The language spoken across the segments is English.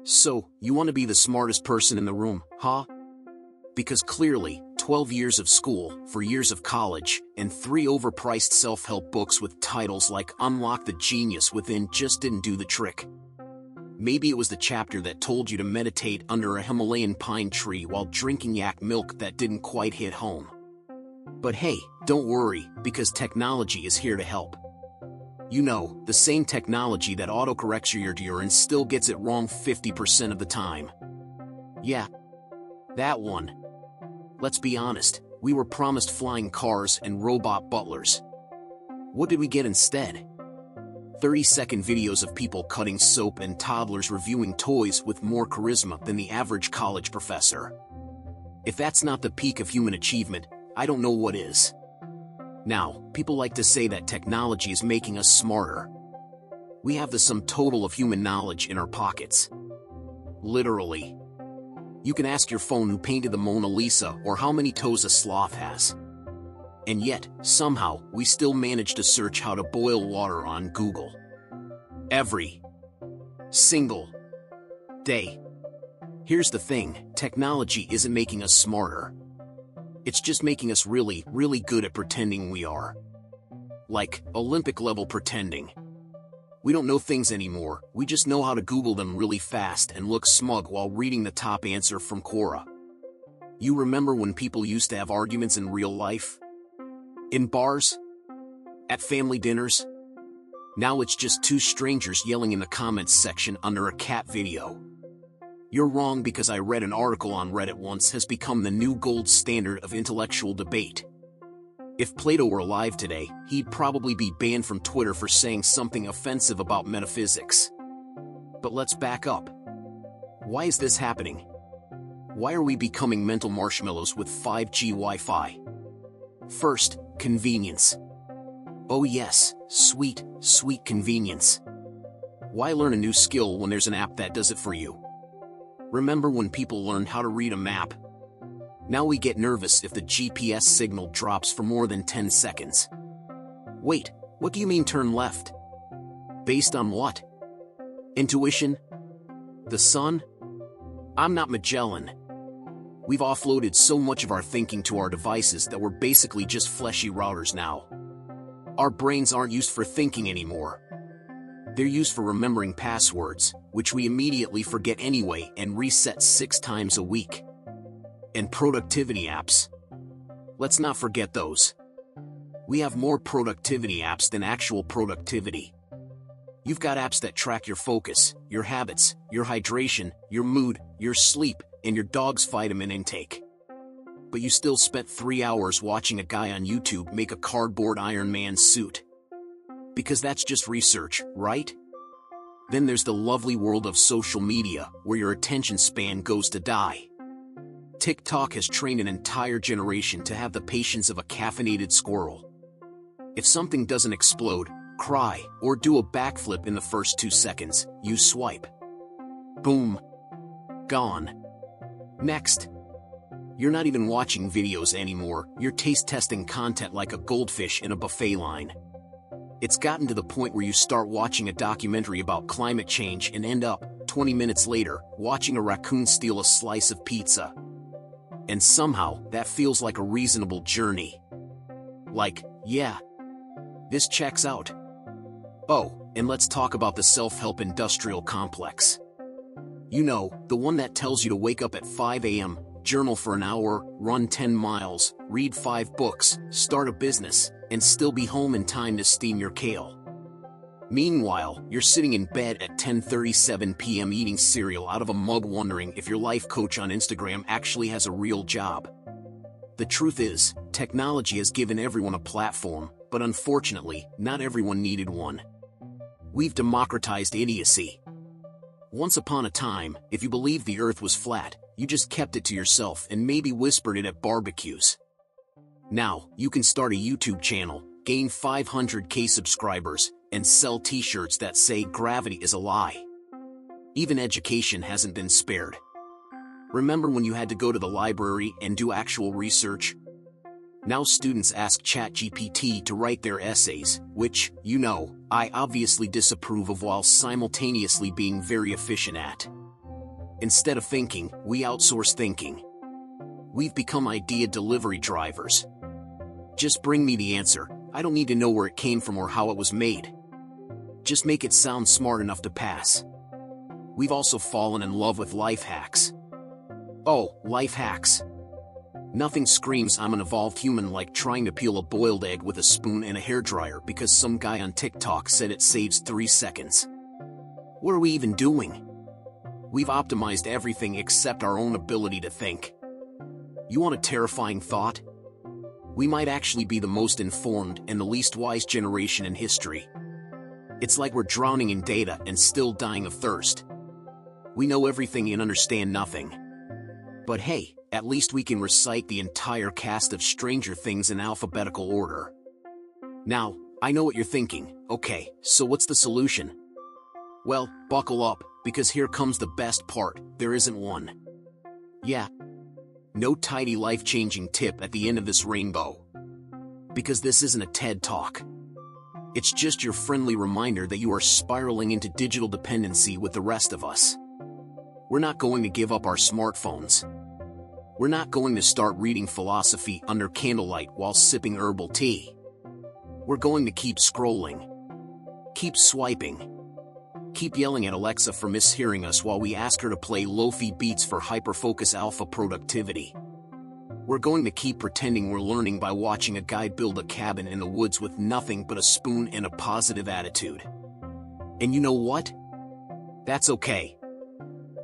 So, you want to be the smartest person in the room, huh? Because clearly, 12 years of school, 4 years of college, and 3 overpriced self-help books with titles like Unlock the Genius Within just didn't do the trick. Maybe it was the chapter that told you to meditate under a Himalayan pine tree while drinking yak milk that didn't quite hit home. But hey, don't worry, because technology is here to help. You know, the same technology that autocorrects your urine still gets it wrong 50% of the time. Yeah, that one. Let's be honest, we were promised flying cars and robot butlers. What did we get instead? 30-second videos of people cutting soap and toddlers reviewing toys with more charisma than the average college professor. If that's not the peak of human achievement, I don't know what is. Now, people like to say that technology is making us smarter. We have the sum total of human knowledge in our pockets. Literally. You can ask your phone who painted the Mona Lisa or how many toes a sloth has. And yet, somehow, we still manage to search how to boil water on Google. Every single day. Here's the thing, technology isn't making us smarter. It's just making us really, really good at pretending we are. Like, Olympic-level pretending. We don't know things anymore, we just know how to Google them really fast and look smug while reading the top answer from Quora. You remember when people used to have arguments in real life? In bars? At family dinners? Now it's just 2 strangers yelling in the comments section under a cat video. You're wrong because I read an article on Reddit once has become the new gold standard of intellectual debate. If Plato were alive today, he'd probably be banned from Twitter for saying something offensive about metaphysics. But let's back up. Why is this happening? Why are we becoming mental marshmallows with 5G Wi-Fi? First, convenience. Oh yes, sweet, sweet convenience. Why learn a new skill when there's an app that does it for you? Remember when people learned how to read a map? Now we get nervous if the GPS signal drops for more than 10 seconds. Wait, what do you mean turn left? Based on what? Intuition? The sun? I'm not Magellan. We've offloaded so much of our thinking to our devices that we're basically just fleshy routers now. Our brains aren't used for thinking anymore. They're used for remembering passwords, which we immediately forget anyway and reset 6 times a week. And productivity apps. Let's not forget those. We have more productivity apps than actual productivity. You've got apps that track your focus, your habits, your hydration, your mood, your sleep, and your dog's vitamin intake. But you still spent 3 hours watching a guy on YouTube make a cardboard Iron Man suit. Because that's just research, right? Then there's the lovely world of social media, where your attention span goes to die. TikTok has trained an entire generation to have the patience of a caffeinated squirrel. If something doesn't explode, cry, or do a backflip in the first 2 seconds, you swipe. Boom. Gone. Next. You're not even watching videos anymore, you're taste-testing content like a goldfish in a buffet line. It's gotten to the point where you start watching a documentary about climate change and end up, 20 minutes later, watching a raccoon steal a slice of pizza. And somehow, that feels like a reasonable journey. Like, yeah, this checks out. Oh, and let's talk about the self-help industrial complex. You know, the one that tells you to wake up at 5 a.m., journal for an hour, run 10 miles, read 5 books, start a business, and still be home in time to steam your kale. Meanwhile, you're sitting in bed at 10:37 p.m. eating cereal out of a mug wondering if your life coach on Instagram actually has a real job. The truth is, technology has given everyone a platform, but unfortunately, not everyone needed one. We've democratized idiocy. Once upon a time, if you believed the earth was flat, you just kept it to yourself and maybe whispered it at barbecues. Now, you can start a YouTube channel, gain 500k subscribers, and sell t-shirts that say gravity is a lie. Even education hasn't been spared. Remember when you had to go to the library and do actual research? Now students ask ChatGPT to write their essays, which, you know, I obviously disapprove of while simultaneously being very efficient at. Instead of thinking, we outsource thinking. We've become idea delivery drivers. Just bring me the answer. I don't need to know where it came from or how it was made. Just make it sound smart enough to pass. We've also fallen in love with life hacks. Oh, life hacks. Nothing screams I'm an evolved human like trying to peel a boiled egg with a spoon and a hairdryer because some guy on TikTok said it saves 3 seconds. What are we even doing? We've optimized everything except our own ability to think. You want a terrifying thought? We might actually be the most informed and the least wise generation in history. It's like we're drowning in data and still dying of thirst. We know everything and understand nothing. But hey, at least we can recite the entire cast of Stranger Things in alphabetical order. Now, I know what you're thinking. Okay, so what's the solution? Well, buckle up, because here comes the best part. There isn't one. Yeah. No tidy life-changing tip at the end of this rainbow. Because this isn't a TED Talk. It's just your friendly reminder that you are spiraling into digital dependency with the rest of us. We're not going to give up our smartphones. We're not going to start reading philosophy under candlelight while sipping herbal tea. We're going to keep scrolling. Keep swiping. Keep yelling at Alexa for mishearing us while we ask her to play lo-fi beats for hyperfocus alpha productivity. We're going to keep pretending we're learning by watching a guy build a cabin in the woods with nothing but a spoon and a positive attitude. And you know what? That's okay.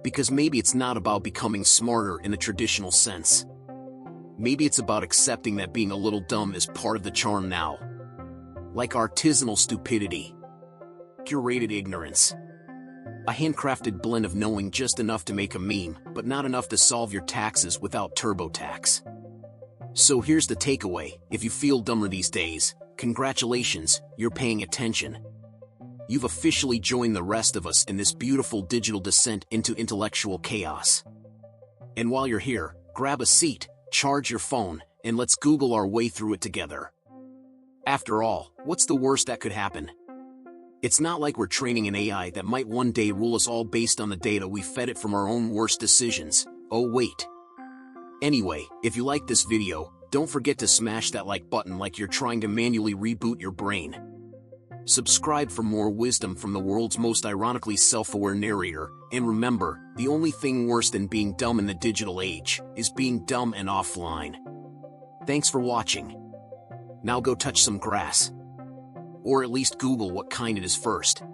Because maybe it's not about becoming smarter in the traditional sense. Maybe it's about accepting that being a little dumb is part of the charm now. Like artisanal stupidity. Curated ignorance. A handcrafted blend of knowing just enough to make a meme, but not enough to solve your taxes without TurboTax. So here's the takeaway: if you feel dumber these days, congratulations, you're paying attention. You've officially joined the rest of us in this beautiful digital descent into intellectual chaos. And while you're here, grab a seat, charge your phone, and let's Google our way through it together. After all, what's the worst that could happen? It's not like we're training an AI that might one day rule us all based on the data we fed it from our own worst decisions. Oh wait. Anyway, if you like this video, don't forget to smash that like button like you're trying to manually reboot your brain. Subscribe for more wisdom from the world's most ironically self-aware narrator, and remember, the only thing worse than being dumb in the digital age is being dumb and offline. Thanks for watching. Now go touch some grass. Or at least Google what kind it is first.